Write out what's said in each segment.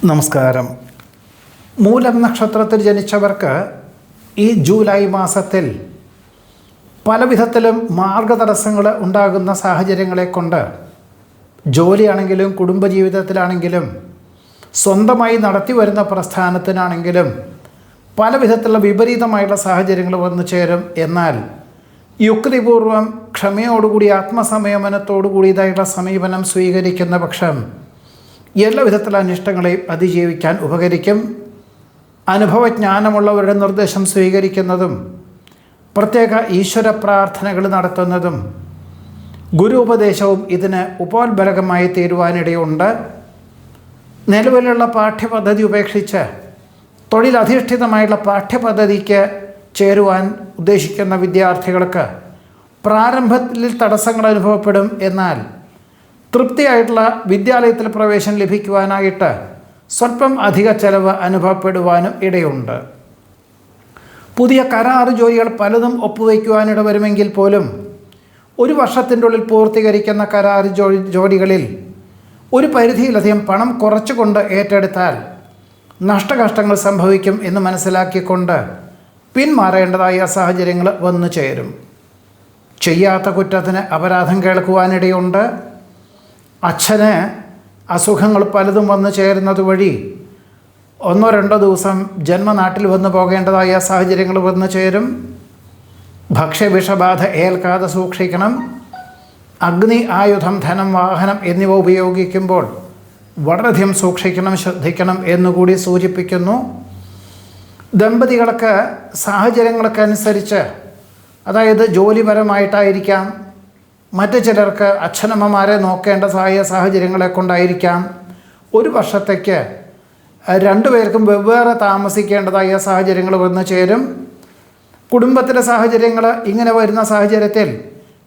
നമസ്കാരം. മൂലം നക്ഷത്രത്തിൽ ജനിച്ചവർക്ക് ഈ ജൂലൈ മാസത്തിൽ പല വിധത്തിലും മാർഗതടസ്സങ്ങൾ ഉണ്ടാകുന്ന സാഹചര്യങ്ങളെ കൊണ്ട് ജോലിയാണെങ്കിലും കുടുംബജീവിതത്തിലാണെങ്കിലും സ്വന്തമായി നടത്തി വരുന്ന പ്രസ്ഥാനത്തിനാണെങ്കിലും പല വിധത്തിലുള്ള വിപരീതമായുള്ള സാഹചര്യങ്ങൾ വന്നു ചേരും. എന്നാൽ യുക്തിപൂർവം ക്ഷമയോടുകൂടി ആത്മസംയമനത്തോടുകൂടിയതായുള്ള സമീപനം സ്വീകരിക്കുന്ന പക്ഷം എല്ലാ വിധത്തിലുള്ള അനിഷ്ടങ്ങളെയും അതിജീവിക്കാൻ ഉപകരിക്കും. അനുഭവജ്ഞാനമുള്ളവരുടെ നിർദ്ദേശം സ്വീകരിക്കുന്നതും പ്രത്യേക ഈശ്വര പ്രാർത്ഥനകൾ നടത്തുന്നതും ഗുരു ഉപദേശവും ഇതിന് ഉപോത്ബലകമായി തീരുവാനിടയുണ്ട്. നിലവിലുള്ള പാഠ്യപദ്ധതി ഉപേക്ഷിച്ച് തൊഴിലധിഷ്ഠിതമായുള്ള പാഠ്യപദ്ധതിക്ക് ചേരുവാൻ ഉദ്ദേശിക്കുന്ന വിദ്യാർത്ഥികൾക്ക് പ്രാരംഭത്തിൽ തടസ്സങ്ങൾ അനുഭവപ്പെടും. എന്നാൽ തൃപ്തിയായിട്ടുള്ള വിദ്യാലയത്തിൽ പ്രവേശനം ലഭിക്കുവാനായിട്ട് സ്വല്പം അധിക ചെലവ് അനുഭവപ്പെടുവാനും ഇടയുണ്ട്. പുതിയ കരാർ ജോലികൾ പലതും ഒപ്പുവയ്ക്കുവാനിട വരുമെങ്കിൽ പോലും ഒരു വർഷത്തിൻ്റെ ഉള്ളിൽ പൂർത്തീകരിക്കുന്ന കരാർ ജോലികളിൽ ഒരു പരിധിയിലധികം പണം കുറച്ചുകൊണ്ട് ഏറ്റെടുത്താൽ നഷ്ടകഷ്ടങ്ങൾ സംഭവിക്കും എന്ന് മനസ്സിലാക്കിക്കൊണ്ട് പിന്മാറേണ്ടതായ സാഹചര്യങ്ങൾ വന്നു ചേരും. ചെയ്യാത്ത കുറ്റത്തിന് അപരാധം കേൾക്കുവാനിടയുണ്ട്. അച്ഛന് അസുഖങ്ങൾ പലതും വന്നു ചേരുന്നത് വഴി 1-2 ദിവസം ജന്മനാട്ടിൽ വന്നു പോകേണ്ടതായ സാഹചര്യങ്ങൾ വന്നു ചേരും. ഭക്ഷ്യവിഷബാധ ഏൽക്കാതെ സൂക്ഷിക്കണം. അഗ്നി, ആയുധം, ധനം, വാഹനം എന്നിവ ഉപയോഗിക്കുമ്പോൾ വളരെയധികം സൂക്ഷിക്കണം, ശ്രദ്ധിക്കണം എന്നുകൂടി സൂചിപ്പിക്കുന്നു. ദമ്പതികൾക്ക് സാഹചര്യങ്ങൾക്കനുസരിച്ച്, അതായത് ജോലിപരമായിട്ടായിരിക്കാം, മറ്റു ചിലർക്ക് അച്ഛനമ്മമാരെ നോക്കേണ്ടതായ സാഹചര്യങ്ങളെ കൊണ്ടായിരിക്കാം, ഒരു വർഷത്തേക്ക് രണ്ടുപേർക്കും വെവ്വേറെ താമസിക്കേണ്ടതായ സാഹചര്യങ്ങൾ വന്നു ചേരും. കുടുംബത്തിലെ സാഹചര്യങ്ങൾ ഇങ്ങനെ വരുന്ന സാഹചര്യത്തിൽ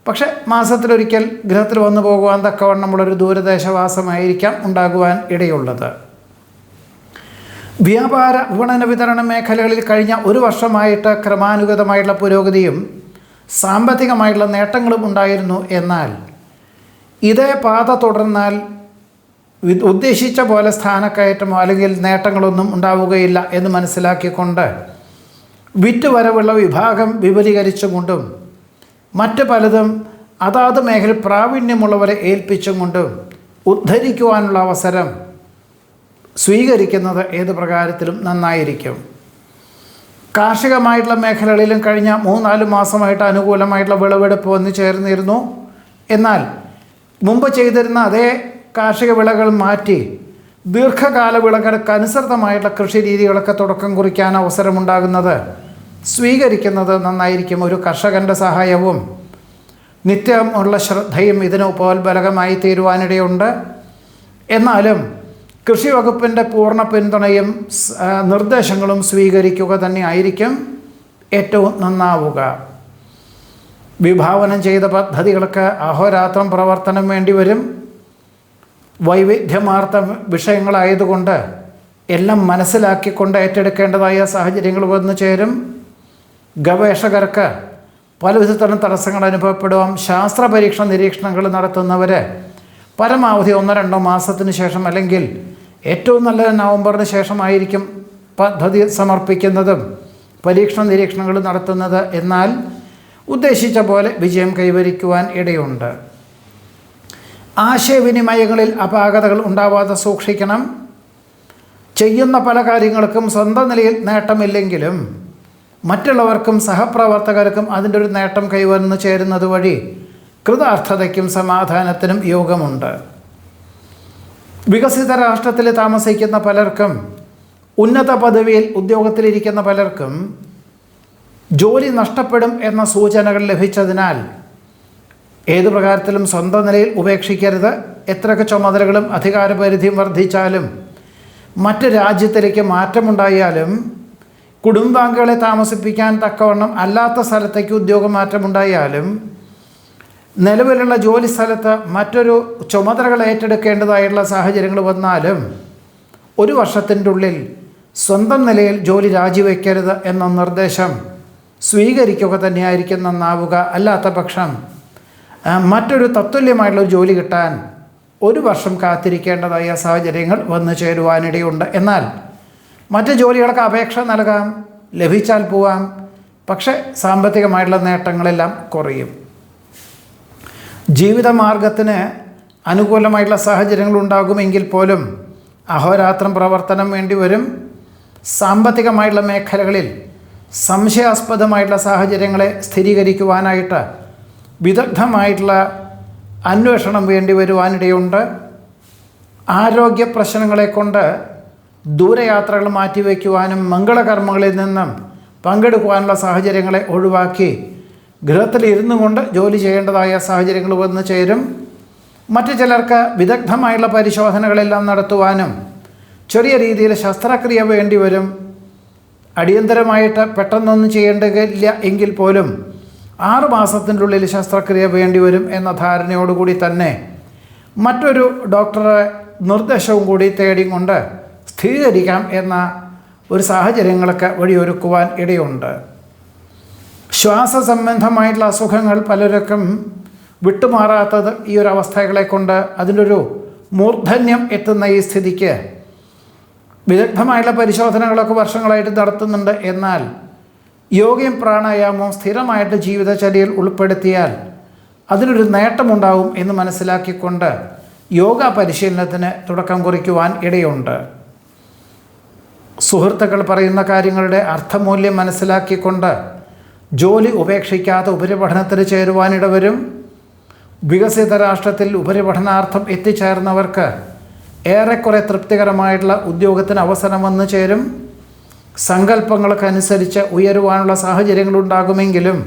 പക്ഷെ മാസത്തിലൊരിക്കൽ ഗൃഹത്തിൽ വന്നു പോകുവാൻ തക്കവണ്ണമുള്ളൊരു ദൂരദേശവാസമായിരിക്കാം ഉണ്ടാകുവാൻ ഇടയുള്ളത്. വ്യാപാര വിപണന വിതരണ മേഖലകളിൽ കഴിഞ്ഞ ഒരു വർഷമായിട്ട് ക്രമാനുഗതമായിട്ടുള്ള പുരോഗതിയും സാമ്പത്തികമായിട്ടുള്ള നേട്ടങ്ങളും ഉണ്ടായിരുന്നു. എന്നാൽ ഇതേ പാത തുടർന്നാൽ ഉദ്ദേശിച്ച പോലെ സ്ഥാനക്കയറ്റമോ അല്ലെങ്കിൽ നേട്ടങ്ങളൊന്നും ഉണ്ടാവുകയില്ല എന്ന് മനസ്സിലാക്കിക്കൊണ്ട് വിറ്റുവരവുള്ള വിഭാഗം വിപുലീകരിച്ചുകൊണ്ടും മറ്റ് പലതും അതാത് മേഖല പ്രാവീണ്യമുള്ളവരെ ഏൽപ്പിച്ചും കൊണ്ടും ഉദ്ധരിക്കുവാനുള്ള അവസരം സ്വീകരിക്കുന്നത് ഏത് പ്രകാരത്തിലും നന്നായിരിക്കും. കാർഷികമായിട്ടുള്ള മേഖലകളിലും കഴിഞ്ഞ 3-4 മാസമായിട്ട് അനുകൂലമായിട്ടുള്ള വിളവെടുപ്പ് വന്നു ചേർന്നിരുന്നു. എന്നാൽ മുമ്പ് ചെയ്തിരുന്ന അതേ കാർഷിക വിളകൾ മാറ്റി ദീർഘകാല വിളകൾക്ക് അനുസൃതമായിട്ടുള്ള കൃഷി രീതികളൊക്കെ തുടക്കം കുറിക്കാൻ അവസരമുണ്ടാകുന്നത് സ്വീകരിക്കുന്നത് നന്നായിരിക്കും. ഒരു കർഷകൻ്റെ സഹായവും നിത്യമുള്ള ശ്രദ്ധയും ഇതിന് ഉപോത്ബലകമായി തീരുവാനിടയുണ്ട്. എന്നാലും കൃഷി വകുപ്പിൻ്റെ പൂർണ്ണ പിന്തുണയും നിർദ്ദേശങ്ങളും സ്വീകരിക്കുക തന്നെ ആയിരിക്കും ഏറ്റവും നന്നാവുക. വിഭാവനം ചെയ്ത പദ്ധതികൾക്ക് അഹോരാത്രം പ്രവർത്തനം വേണ്ടി വരും. വൈവിധ്യമാർത്ത വിഷയങ്ങളായതുകൊണ്ട് എല്ലാം മനസ്സിലാക്കിക്കൊണ്ട് ഏറ്റെടുക്കേണ്ടതായ സാഹചര്യങ്ങൾ വന്നു ചേരും. ഗവേഷകർക്ക് പലവിധത്തിലും തടസ്സങ്ങൾ അനുഭവപ്പെടുവാം. ശാസ്ത്ര പരീക്ഷണ നിരീക്ഷണങ്ങൾ നടത്തുന്നവർ പരമാവധി 1-2 മാസത്തിന് ശേഷം അല്ലെങ്കിൽ ഏറ്റവും നല്ല നവംബറിന് ശേഷമായിരിക്കും പദ്ധതി സമർപ്പിക്കുന്നതും പരീക്ഷണ നിരീക്ഷണങ്ങൾ നടത്തുന്നത്. എന്നാൽ ഉദ്ദേശിച്ച പോലെ വിജയം കൈവരിക്കുവാൻ ഇടയുണ്ട്. ആശയവിനിമയങ്ങളിൽ അപാകതകൾ ഉണ്ടാവാതെ സൂക്ഷിക്കണം. ചെയ്യുന്ന പല കാര്യങ്ങൾക്കും സ്വന്തം നിലയിൽ നേട്ടമില്ലെങ്കിലും മറ്റുള്ളവർക്കും സഹപ്രവർത്തകർക്കും അതിൻ്റെ ഒരു നേട്ടം കൈവന്നു ചേരുന്നത് വഴി കൃതാർത്ഥതയ്ക്കും സമാധാനത്തിനും യോഗമുണ്ട്. വികസിത രാഷ്ട്രത്തിൽ താമസിക്കുന്ന പലർക്കും, ഉന്നത പദവിയിൽ ഉദ്യോഗത്തിലിരിക്കുന്ന പലർക്കും ജോലി നഷ്ടപ്പെടും എന്ന സൂചനകൾ ലഭിച്ചതിനാൽ ഏതു പ്രകാരത്തിലും സ്വന്തം നിലയിൽ ഉപേക്ഷിക്കരുത്. എത്രയൊക്കെ ചുമതലകളും അധികാരപരിധിയും വർദ്ധിച്ചാലും മറ്റ് രാജ്യത്തിലേക്ക് മാറ്റമുണ്ടായാലും കുടുംബാംഗങ്ങളെ താമസിപ്പിക്കാൻ തക്കവണ്ണം അല്ലാത്ത സ്ഥലത്തേക്ക് ഉദ്യോഗമാറ്റമുണ്ടായാലും നിലവിലുള്ള ജോലി സ്ഥലത്ത് മറ്റൊരു ചുമതലകൾ ഏറ്റെടുക്കേണ്ടതായുള്ള സാഹചര്യങ്ങൾ വന്നാലും ഒരു വർഷത്തിൻ്റെ ഉള്ളിൽ സ്വന്തം നിലയിൽ ജോലി രാജിവെക്കരുത് എന്ന നിർദ്ദേശം സ്വീകരിക്കുക തന്നെയായിരിക്കും നന്നാവുക. അല്ലാത്ത പക്ഷം മറ്റൊരു തത്തുല്യമായിട്ടുള്ളൊരു ജോലി കിട്ടാൻ 1 വർഷം കാത്തിരിക്കേണ്ടതായ സാഹചര്യങ്ങൾ വന്നു ചേരുവാനിടയുണ്ട്. എന്നാൽ മറ്റ് ജോലികൾക്ക് അപേക്ഷ നൽകാം, ലഭിച്ചാൽ പോവാം. പക്ഷേ സാമ്പത്തികമായിട്ടുള്ള നേട്ടങ്ങളെല്ലാം കുറയും. ജീവിതമാർഗത്തിന് അനുകൂലമായിട്ടുള്ള സാഹചര്യങ്ങൾ ഉണ്ടാകുമെങ്കിൽ പോലും അഹോരാത്രം പ്രവർത്തനം വേണ്ടി വരും. സാമ്പത്തികമായിട്ടുള്ള മേഖലകളിൽ സംശയാസ്പദമായിട്ടുള്ള സാഹചര്യങ്ങളെ സ്ഥിരീകരിക്കുവാനായിട്ട് വിദഗ്ധമായിട്ടുള്ള അന്വേഷണം വേണ്ടി വരുവാനിടയുണ്ട്. ആരോഗ്യ പ്രശ്നങ്ങളെ കൊണ്ട് ദൂരയാത്രകൾ മാറ്റിവെക്കുവാനും മംഗളകർമ്മങ്ങളിൽ നിന്നും പങ്കെടുക്കുവാനുള്ള സാഹചര്യങ്ങളെ ഒഴിവാക്കി ഗൃഹത്തിലിരുന്നു കൊണ്ട് ജോലി ചെയ്യേണ്ടതായ സാഹചര്യങ്ങൾ വന്നു ചേരും. മറ്റു ചിലർക്ക് വിദഗ്ധമായുള്ള പരിശോധനകളെല്ലാം നടത്തുവാനും ചെറിയ രീതിയിൽ ശസ്ത്രക്രിയ വേണ്ടി വരും. അടിയന്തരമായിട്ട് പെട്ടെന്നൊന്നും ചെയ്യേണ്ടതില്ല എങ്കിൽ പോലും 6 മാസത്തിൻ്റെ ഉള്ളിൽ ശസ്ത്രക്രിയ വേണ്ടി വരും എന്ന ധാരണയോടുകൂടി തന്നെ മറ്റൊരു ഡോക്ടറെ നിർദ്ദേശവും കൂടി തേടിക്കൊണ്ട് സ്ഥിരീകരിക്കാം എന്ന ഒരു സാഹചര്യങ്ങളൊക്കെ വഴിയൊരുക്കുവാൻ ഇടയുണ്ട്. ശ്വാസ സംബന്ധമായിട്ടുള്ള അസുഖങ്ങൾ പലർക്കും വിട്ടുമാറാത്തത് ഈ ഒരു അവസ്ഥകളെ കൊണ്ട് അതിൻ്റെ ഒരു മൂർധന്യം എത്തുന്ന ഈ സ്ഥിതിക്ക് വിദഗ്ധമായിട്ടുള്ള പരിശോധനകളൊക്കെ വർഷങ്ങളായിട്ട് നടത്തുന്നുണ്ട്. എന്നാൽ യോഗയും പ്രാണായാമവും സ്ഥിരമായിട്ട് ജീവിതചര്യയിൽ ഉൾപ്പെടുത്തിയാൽ അതിനൊരു നേട്ടമുണ്ടാവും എന്ന് മനസ്സിലാക്കിക്കൊണ്ട് യോഗ പരിശീലനത്തിന് തുടക്കം കുറിക്കുവാൻ ഇടയുണ്ട്. സുഹൃത്തുക്കൾ പറയുന്ന കാര്യങ്ങളുടെ അർത്ഥമൂല്യം മനസ്സിലാക്കിക്കൊണ്ട് ജോലി ഉപേക്ഷിക്കാതെ ഉപരിപഠനത്തിന് ചേരുവാനിടവരും. വികസിത രാഷ്ട്രത്തിൽ ഉപരിപഠനാർത്ഥം എത്തിച്ചേർന്നവർക്ക് ഏറെക്കുറെ തൃപ്തികരമായിട്ടുള്ള ഉദ്യോഗത്തിന് അവസരം വന്നു ചേരും. സങ്കല്പങ്ങൾക്കനുസരിച്ച് ഉയരുവാനുള്ള സാഹചര്യങ്ങളുണ്ടാകുമെങ്കിലും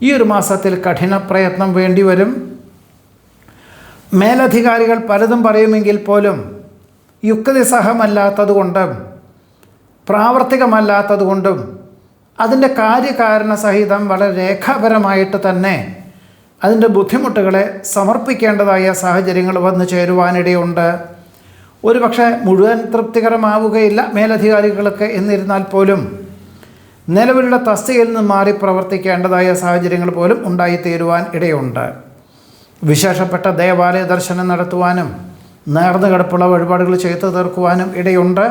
ഈ ഒരു മാസത്തിൽ കഠിന പ്രയത്നം വേണ്ടിവരും. മേലധികാരികൾ പലതും പറയുമെങ്കിൽ പോലും യുക്തിസഹമല്ലാത്തതുകൊണ്ടും പ്രാവർത്തികമല്ലാത്തതുകൊണ്ടും അതിൻ്റെ കാര്യകാരണ സഹിതം വളരെ രേഖാപരമായിട്ട് തന്നെ അതിൻ്റെ ബുദ്ധിമുട്ടുകളെ സമർപ്പിക്കേണ്ടതായ സാഹചര്യങ്ങൾ വന്നു ചേരുവാനിടയുണ്ട്. ഒരുപക്ഷെ മുഴുവൻ തൃപ്തികരമാവുകയില്ല മേലധികാരികൾക്ക് എന്നിരുന്നാൽ പോലും നിലവിലുള്ള തസ്തികയിൽ നിന്ന് മാറി പ്രവർത്തിക്കേണ്ടതായ സാഹചര്യങ്ങൾ പോലും ഉണ്ടായിത്തീരുവാൻ ഇടയുണ്ട്. വിശേഷപ്പെട്ട ദേവാലയ ദർശനം നടത്തുവാനും നേർന്നു കിടപ്പുള്ള വഴിപാടുകൾ ചെയ്തു തീർക്കുവാനും ഇടയുണ്ട്.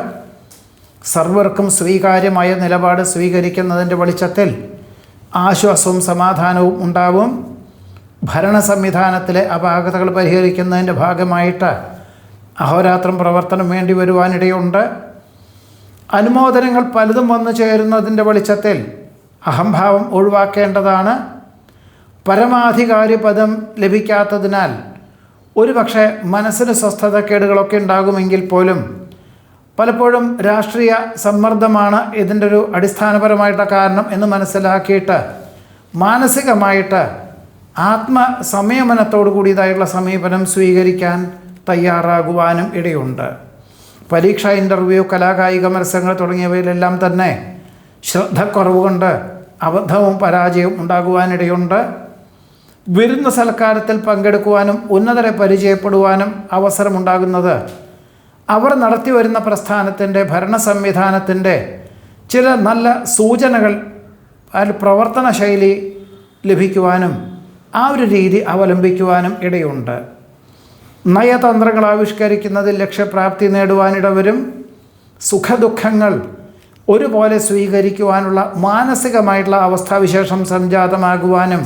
സർവർക്കും സ്വീകാര്യമായ നിലപാട് സ്വീകരിക്കുന്നതിൻ്റെ വെളിച്ചത്തിൽ ആശ്വാസവും സമാധാനവും ഉണ്ടാവും. ഭരണ സംവിധാനത്തിലെ അപാകതകൾ പരിഹരിക്കുന്നതിൻ്റെ ഭാഗമായിട്ട് അഹോരാത്രം പ്രവർത്തനം വേണ്ടി വരുവാനിടയുണ്ട്. അനുമോദനങ്ങൾ പലതും വന്നു ചേരുന്നതിൻ്റെ വെളിച്ചത്തിൽ അഹംഭാവം ഒഴിവാക്കേണ്ടതാണ്. പരമാധികാരി പദം ലഭിക്കാത്തതിനാൽ ഒരുപക്ഷെ മനസ്സിന് സ്വസ്ഥതക്കേടുകളൊക്കെ ഉണ്ടാകുമെങ്കിൽ പോലും പലപ്പോഴും രാഷ്ട്രീയ സമ്മർദ്ദമാണ് ഇതിൻ്റെ ഒരു അടിസ്ഥാനപരമായിട്ടുള്ള കാരണം എന്ന് മനസ്സിലാക്കിയിട്ട് മാനസികമായിട്ട് ആത്മസംയമനത്തോടു കൂടിയതായിട്ടുള്ള സമീപനം സ്വീകരിക്കാൻ തയ്യാറാകുവാനും ഇടയുണ്ട്. പരീക്ഷ, ഇൻ്റർവ്യൂ, കലാകായിക മത്സരങ്ങൾ തുടങ്ങിയവയിലെല്ലാം തന്നെ ശ്രദ്ധക്കുറവ് കൊണ്ട് അബദ്ധവും പരാജയവും ഉണ്ടാകുവാനിടയുണ്ട്. വിരുന്ന് സൽക്കാരത്തിൽ പങ്കെടുക്കുവാനും ഉന്നതരെ പരിചയപ്പെടുവാനും അവസരമുണ്ടാകുന്നത് അവർ നടത്തി വരുന്ന പ്രസ്ഥാനത്തിൻ്റെ ഭരണ സംവിധാനത്തിൻ്റെ ചില നല്ല സൂചനകൾ പ്രവർത്തന ശൈലി ലഭിക്കുവാനും ആ ഒരു രീതി അവലംബിക്കുവാനും ഇടയുണ്ട്. നയതന്ത്രങ്ങൾ ആവിഷ്കരിക്കുന്നതിൽ ലക്ഷ്യപ്രാപ്തി നേടുവാനിടവരും. സുഖദുഃഖങ്ങൾ ഒരുപോലെ സ്വീകരിക്കുവാനുള്ള മാനസികമായിട്ടുള്ള അവസ്ഥാവിശേഷം സംജാതമാകുവാനും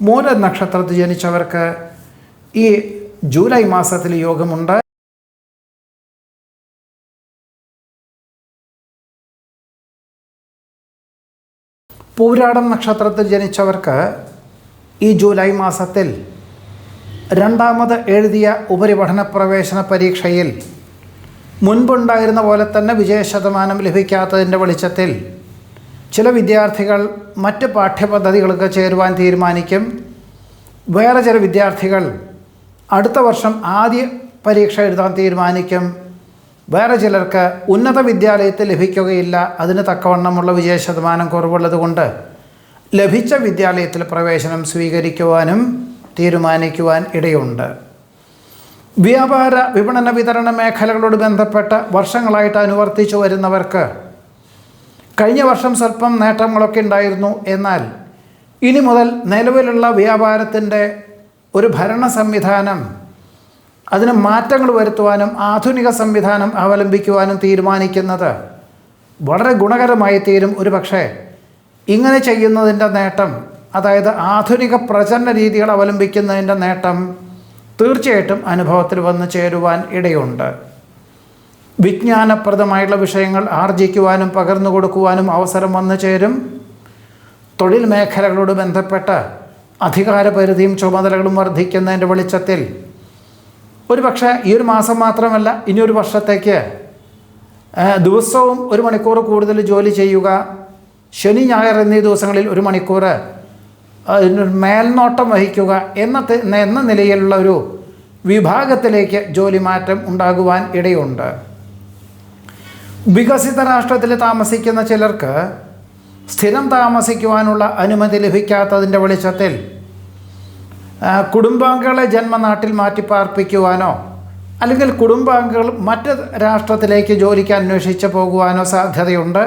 മൂല നക്ഷത്രത്തിൽ ജനിച്ചവർക്ക് ഈ ജൂലൈ മാസത്തിൽ യോഗമുണ്ട്. പൂരാടം നക്ഷത്രത്തിൽ ജനിച്ചവർക്ക് ഈ ജൂലൈ മാസത്തിൽ രണ്ടാമത് എഴുതിയ ഉപരിപഠന പ്രവേശന പരീക്ഷയിൽ മുൻപുണ്ടായിരുന്ന പോലെ തന്നെ വിജയശതമാനം ലഭിക്കാത്തതിൻ്റെ വെളിച്ചത്തിൽ ചില വിദ്യാർത്ഥികൾ മറ്റ് പാഠ്യപദ്ധതികൾക്ക് ചേരുവാൻ തീരുമാനിക്കും. വേറെ ചില വിദ്യാർത്ഥികൾ അടുത്ത വർഷം ആദ്യ പരീക്ഷ എഴുതാൻ തീരുമാനിക്കും. വേറെ ചിലർക്ക് ഉന്നത വിദ്യാലയത്തിൽ ലഭിക്കുകയില്ല, അതിന് തക്കവണ്ണമുള്ള വിജയശതമാനം കുറവുള്ളത് കൊണ്ട് ലഭിച്ച വിദ്യാലയത്തിൽ പ്രവേശനം സ്വീകരിക്കുവാനും തീരുമാനിക്കുവാൻ ഇടയുണ്ട്. വ്യാപാര, വിപണന, വിതരണ മേഖലകളോട് ബന്ധപ്പെട്ട വർഷങ്ങളായിട്ട് അനുവർത്തിച്ചു വരുന്നവർക്ക് കഴിഞ്ഞ വർഷം സ്വല്പം നേട്ടങ്ങളൊക്കെ ഉണ്ടായിരുന്നു. എന്നാൽ ഇനി മുതൽ നിലവിലുള്ള വ്യാപാരത്തിൻ്റെ ഒരു ഭരണ സംവിധാനം അതിന് മാറ്റങ്ങൾ വരുത്തുവാനും ആധുനിക സംവിധാനം അവലംബിക്കുവാനും തീരുമാനിക്കുന്നത് വളരെ ഗുണകരമായി തീരും. ഒരു പക്ഷേ ഇങ്ങനെ ചെയ്യുന്നതിൻ്റെ നേട്ടം, അതായത് ആധുനിക പ്രചരണ രീതികൾ അവലംബിക്കുന്നതിൻ്റെ നേട്ടം തീർച്ചയായിട്ടും അനുഭവത്തിൽ വന്നു ചേരുവാൻ ഇടയുണ്ട്. വിജ്ഞാനപ്രദമായുള്ള വിഷയങ്ങൾ ആർജിക്കുവാനും പകർന്നു കൊടുക്കുവാനും അവസരം വന്നു ചേരും. തൊഴിൽ മേഖലകളോട് ബന്ധപ്പെട്ട് അധികാരപരിധിയും ചുമതലകളും വർദ്ധിക്കുന്നതിൻ്റെ വെളിച്ചത്തിൽ ഒരുപക്ഷെ ഈ ഒരു മാസം മാത്രമല്ല, ഇനിയൊരു വർഷത്തേക്ക് ദിവസവും 1 മണിക്കൂർ കൂടുതൽ ജോലി ചെയ്യുക, ശനി ഞായർ എന്നീ ദിവസങ്ങളിൽ 1 മണിക്കൂർ മേൽനോട്ടം വഹിക്കുക എന്ന നിലയിലുള്ള ഒരു വിഭാഗത്തിലേക്ക് ജോലി മാറ്റം ഉണ്ടാകുവാൻ ഇടയുണ്ട്. വികസിത രാഷ്ട്രത്തിൽ താമസിക്കുന്ന ചിലർക്ക് സ്ഥിരം താമസിക്കുവാനുള്ള അനുമതി ലഭിക്കാത്തതിൻ്റെ വെളിച്ചത്തിൽ കുടുംബാംഗങ്ങളെ ജന്മനാട്ടിൽ മാറ്റി പാർപ്പിക്കുവാനോ അല്ലെങ്കിൽ കുടുംബാംഗങ്ങൾ മറ്റ് രാഷ്ട്രത്തിലേക്ക് ജോലിക്ക് അന്വേഷിച്ച് പോകുവാനോ സാധ്യതയുണ്ട്.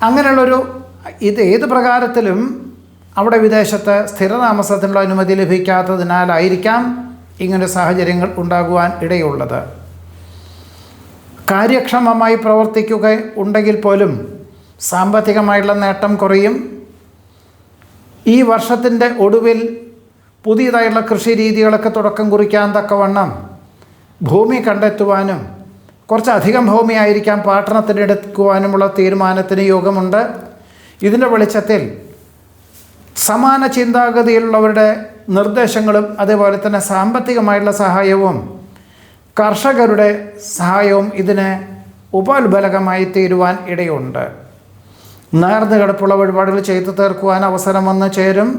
അങ്ങനെയുള്ളൊരു ഏത് പ്രകാരത്തിലും അവിടെ വിദേശത്ത് സ്ഥിരതാമസത്തിനുള്ള അനുമതി ലഭിക്കാത്തതിനാലായിരിക്കാം ഇങ്ങനെ സാഹചര്യങ്ങൾ ഉണ്ടാകുവാൻ ഇടയുള്ളത്. കാര്യക്ഷമമായി പ്രവർത്തിക്കുക ഉണ്ടെങ്കിൽ പോലും സാമ്പത്തികമായിട്ടുള്ള നേട്ടം കുറയും. ഈ വർഷത്തിൻ്റെ ഒടുവിൽ പുതിയതായുള്ള കൃഷി രീതികളൊക്കെ തുടക്കം കുറിക്കാൻ തക്കവണ്ണം ഭൂമി കണ്ടെത്തുവാനും കുറച്ചധികം ഭൂമി ആയിരിക്കാം പാട്ടണത്തിനെടുക്കുവാനുമുള്ള തീരുമാനത്തിന് യോഗമുണ്ട്. ഇതിൻ്റെ വെളിച്ചത്തിൽ സമാന ചിന്താഗതിയിലുള്ളവരുടെ നിർദ്ദേശങ്ങളും അതേപോലെ തന്നെ സാമ്പത്തികമായിട്ടുള്ള സഹായവും കർഷകരുടെ സഹായവും ഇതിന് ഉപോത്ബലകമായി തീരുവാൻ ഇടയുണ്ട്. നേർന്നു കിടപ്പുള്ള വഴിപാടുകൾ ചെയ്തു തീർക്കുവാൻ അവസരം വന്നു ചേരും.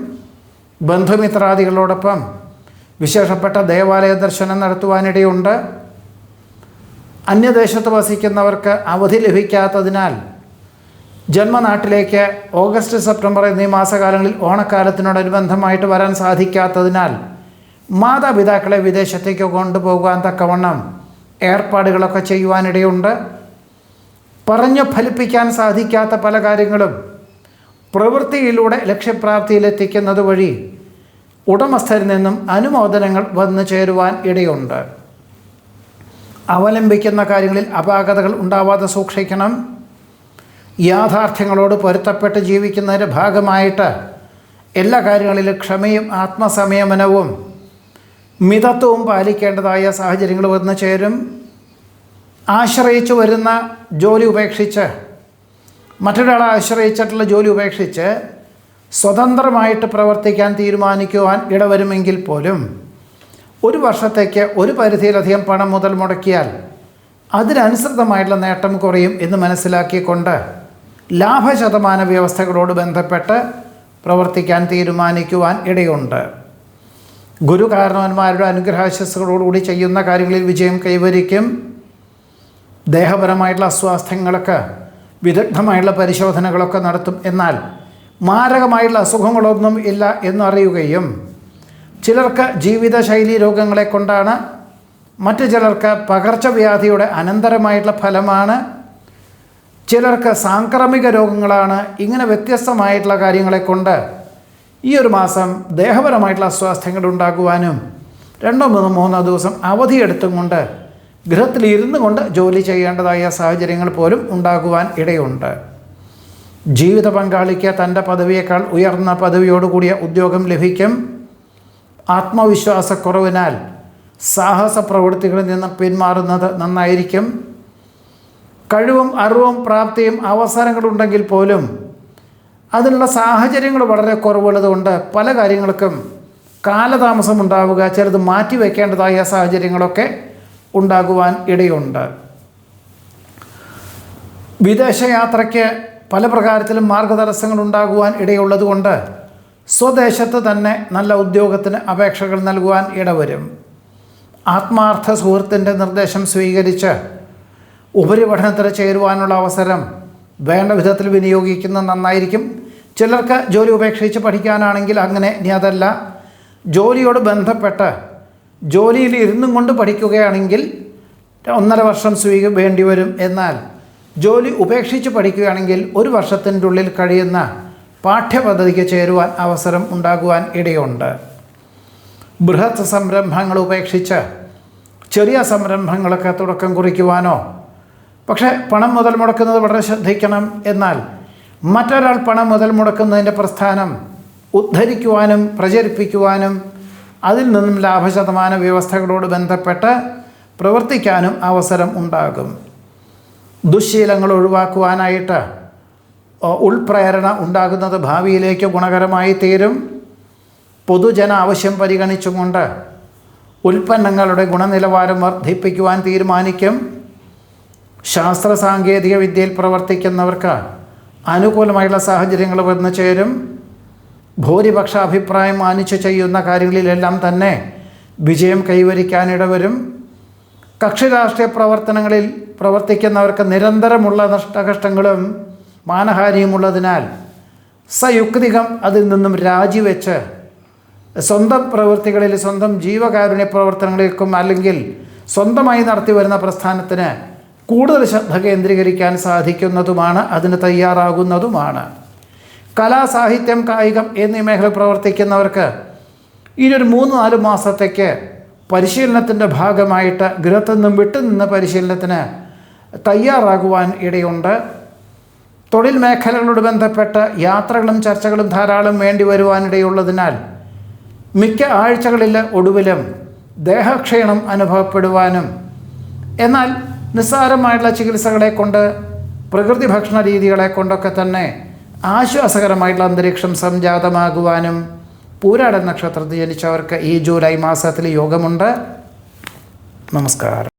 ബന്ധുമിത്രാദികളോടൊപ്പം വിശേഷപ്പെട്ട ദേവാലയ ദർശനം നടത്തുവാനിടയുണ്ട്. അന്യദേശത്ത് വസിക്കുന്നവർക്ക് അവധി ലഭിക്കാത്തതിനാൽ ജന്മനാട്ടിലേക്ക് ഓഗസ്റ്റ് സെപ്റ്റംബർ എന്നീ മാസകാലങ്ങളിൽ ഓണക്കാലത്തിനോടനുബന്ധമായിട്ട് വരാൻ സാധിക്കാത്തതിനാൽ മാതാപിതാക്കളെ വിദേശത്തേക്ക് കൊണ്ടുപോകാൻ തക്കവണ്ണം ഏർപ്പാടുകളൊക്കെ ചെയ്യുവാനിടയുണ്ട്. പറഞ്ഞു ഫലിപ്പിക്കാൻ സാധിക്കാത്ത പല കാര്യങ്ങളും പ്രവൃത്തിയിലൂടെ ലക്ഷ്യപ്രാപ്തിയിലെത്തിക്കുന്നത് വഴി ഉടമസ്ഥരിൽ നിന്നും അനുമോദനങ്ങൾ വന്നു ചേരുവാൻ ഇടയുണ്ട്. അവലംബിക്കുന്ന കാര്യങ്ങളിൽ അപാകതകൾ ഉണ്ടാവാതെ സൂക്ഷിക്കണം. യാഥാർത്ഥ്യങ്ങളോട് പൊരുത്തപ്പെട്ട് ജീവിക്കുന്നതിൻ്റെ ഭാഗമായിട്ട് എല്ലാ കാര്യങ്ങളിലും ക്ഷമയും ആത്മസംയമനവും മിതത്വവും പാലിക്കേണ്ടതായ സാഹചര്യങ്ങൾ വന്നു ചേരും. ആശ്രയിച്ചു വരുന്ന ജോലി ഉപേക്ഷിച്ച് മറ്റൊരാളെ ആശ്രയിച്ചിട്ടുള്ള ജോലി ഉപേക്ഷിച്ച് സ്വതന്ത്രമായിട്ട് പ്രവർത്തിക്കാൻ തീരുമാനിക്കുവാൻ ഇടവരുമെങ്കിൽ പോലും ഒരു വർഷത്തേക്ക് ഒരു പരിധിയിലധികം പണം മുതൽ മുടക്കിയാൽ അതിനനുസൃതമായിട്ടുള്ള നേട്ടം കുറയും എന്ന് മനസ്സിലാക്കിക്കൊണ്ട് ലാഭശതമാന വ്യവസ്ഥകളോട് ബന്ധപ്പെട്ട് പ്രവർത്തിക്കാൻ തീരുമാനിക്കുവാൻ ഇടയുണ്ട്. ഗുരുകാരണവന്മാരുടെ അനുഗ്രഹാശസ്സുകളോടുകൂടി ചെയ്യുന്ന കാര്യങ്ങളിൽ വിജയം കൈവരിക്കും. ദേഹപരമായിട്ടുള്ള അസ്വാസ്ഥ്യങ്ങൾക്ക് വിദഗ്ധമായിട്ടുള്ള പരിശോധനകളൊക്കെ നടത്തും. എന്നാൽ മാരകമായിട്ടുള്ള അസുഖങ്ങളൊന്നും ഇല്ല എന്നറിയുകയും ചിലർക്ക് ജീവിതശൈലി രോഗങ്ങളെ കൊണ്ടാണ്, മറ്റു ചിലർക്ക് പകർച്ചവ്യാധിയുടെ അനന്തരമായിട്ടുള്ള ഫലമാണ്, ചിലർക്ക് സാംക്രമിക രോഗങ്ങളാണ്. ഇങ്ങനെ വ്യത്യസ്തമായിട്ടുള്ള കാര്യങ്ങളെ കൊണ്ട് ഈ ഒരു മാസം ദേഹപരമായിട്ടുള്ള അസ്വാസ്ഥ്യങ്ങൾ ഉണ്ടാകുവാനും 2-3 ദിവസം അവധിയെടുത്തും കൊണ്ട് ഗൃഹത്തിൽ ഇരുന്നു കൊണ്ട് ജോലി ചെയ്യേണ്ടതായ സാഹചര്യങ്ങൾ പോലും ഉണ്ടാകുവാൻ ഇടയുണ്ട്. ജീവിത പങ്കാളിക്ക് തൻ്റെ പദവിയേക്കാൾ ഉയർന്ന പദവിയോടുകൂടിയ ഉദ്യോഗം ലഭിക്കും. ആത്മവിശ്വാസക്കുറവിനാൽ സാഹസ പ്രവൃത്തികളിൽ നിന്ന് പിന്മാറുന്നത് നന്നായിരിക്കും. കഴിവും അറിവും പ്രാപ്തിയും അവസരങ്ങളുണ്ടെങ്കിൽ പോലും അതിനുള്ള സാഹചര്യങ്ങൾ വളരെ കുറവുള്ളതുകൊണ്ട് പല കാര്യങ്ങൾക്കും കാലതാമസം ഉണ്ടാവുക, ചിലത് മാറ്റിവെക്കേണ്ടതായ സാഹചര്യങ്ങളൊക്കെ ഉണ്ടാകുവാൻ ഇടയുണ്ട്. വിദേശയാത്രയ്ക്ക് പല പ്രകാരത്തിലും മാർഗതടസ്സങ്ങൾ ഉണ്ടാകുവാൻ ഇടയുള്ളതുകൊണ്ട് സ്വദേശത്ത് തന്നെ നല്ല ഉദ്യോഗത്തിന് അപേക്ഷകൾ നൽകുവാൻ ഇടവരും. ആത്മാർത്ഥ സുഹൃത്തിൻ്റെ നിർദ്ദേശം സ്വീകരിച്ച് ഉപരിപഠനത്തിന് ചേരുവാനുള്ള അവസരം വേണ്ട വിധത്തിൽ വിനിയോഗിക്കുന്നത് നന്നായിരിക്കും. ചിലർക്ക് ജോലി ഉപേക്ഷിച്ച് പഠിക്കാനാണെങ്കിൽ അങ്ങനെ, ഇനി അതല്ല ജോലിയോട് ബന്ധപ്പെട്ട് ജോലിയിൽ ഇരുന്നും കൊണ്ട് പഠിക്കുകയാണെങ്കിൽ 1.5 വർഷം വേണ്ടി വരും. എന്നാൽ ജോലി ഉപേക്ഷിച്ച് പഠിക്കുകയാണെങ്കിൽ 1 വർഷത്തിൻ്റെ ഉള്ളിൽ കഴിയുന്ന പാഠ്യപദ്ധതിക്ക് ചേരുവാൻ അവസരം ഉണ്ടാകുവാൻ ഇടയുണ്ട്. ബൃഹത് സംരംഭങ്ങൾ ഉപേക്ഷിച്ച് ചെറിയ സംരംഭങ്ങളൊക്കെ തുടക്കം കുറിക്കുവാനോ, പക്ഷേ പണം മുതൽ മുടക്കുന്നത് വളരെ ശ്രദ്ധിക്കണം. എന്നാൽ മറ്റൊരാൾ പണം മുതൽ മുടക്കുന്നതിൻ്റെ പ്രസ്ഥാനം ഉദ്ധരിക്കുവാനും പ്രചരിപ്പിക്കുവാനും അതിൽ നിന്നും ലാഭശതമാന വ്യവസ്ഥകളോട് ബന്ധപ്പെട്ട് പ്രവർത്തിക്കാനും അവസരം ഉണ്ടാകും. ദുശ്ശീലങ്ങൾ ഒഴിവാക്കുവാനായിട്ട് ഉൾപ്രേരണ ഉണ്ടാകുന്നത് ഭാവിയിലേക്ക് ഗുണകരമായി തീരും. പൊതുജന ആവശ്യം പരിഗണിച്ചുകൊണ്ട് ഉൽപ്പന്നങ്ങളുടെ ഗുണനിലവാരം വർദ്ധിപ്പിക്കുവാൻ തീരുമാനിക്കും. ശാസ്ത്ര സാങ്കേതിക വിദ്യയിൽ പ്രവർത്തിക്കുന്നവർക്ക് അനുകൂലമായുള്ള സാഹചര്യങ്ങൾ വന്നു ചേരും. ഭൂരിപക്ഷ അഭിപ്രായം മാനിച്ച് ചെയ്യുന്ന കാര്യങ്ങളിലെല്ലാം തന്നെ വിജയം കൈവരിക്കാനിടവരും. കക്ഷി രാഷ്ട്രീയ പ്രവർത്തനങ്ങളിൽ പ്രവർത്തിക്കുന്നവർക്ക് നിരന്തരമുള്ള നഷ്ടകഷ്ടങ്ങളും മാനഹാനിയുമുള്ളതിനാൽ സയുക്തികം അതിൽ നിന്നും രാജിവെച്ച് സ്വന്തം പ്രവൃത്തികളിൽ, സ്വന്തം ജീവകാരുണ്യ പ്രവർത്തനങ്ങളിലേക്കും അല്ലെങ്കിൽ സ്വന്തമായി നടത്തി വരുന്ന പ്രസ്ഥാനത്തിന് കൂടുതൽ ശ്രദ്ധ കേന്ദ്രീകരിക്കാൻ സാധിക്കുന്നതുമാണ്, അതിന് തയ്യാറാകുന്നതുമാണ്. കലാ, സാഹിത്യം, കായികം എന്നീ മേഖല പ്രവർത്തിക്കുന്നവർക്ക് ഇനിയൊരു 3-4 മാസത്തേക്ക് പരിശീലനത്തിൻ്റെ ഭാഗമായിട്ട് ഗൃഹത്തിൽ നിന്നും വിട്ടുനിന്ന് പരിശീലനത്തിന് തയ്യാറാകുവാൻ ഇടയുണ്ട്. തൊഴിൽ മേഖലകളോട് ബന്ധപ്പെട്ട് യാത്രകളും ചർച്ചകളും ധാരാളം വേണ്ടി വരുവാനിടയുള്ളതിനാൽ മിക്ക ആഴ്ചകളിൽ ഒടുവിലും ദേഹക്ഷീണം അനുഭവപ്പെടുവാനും, എന്നാൽ നിസ്സാരമായിട്ടുള്ള ചികിത്സകളെ കൊണ്ട്, പ്രകൃതി ഭക്ഷണ രീതികളെ കൊണ്ടൊക്കെ തന്നെ ആശ്വാസകരമായിട്ടുള്ള അന്തരീക്ഷം സംജാതമാകുവാനും പൂരാട നക്ഷത്രത്തിൽ ജനിച്ചവർക്ക് ഈ ജൂലൈ മാസത്തിൽ യോഗമുണ്ട്. നമസ്കാരം.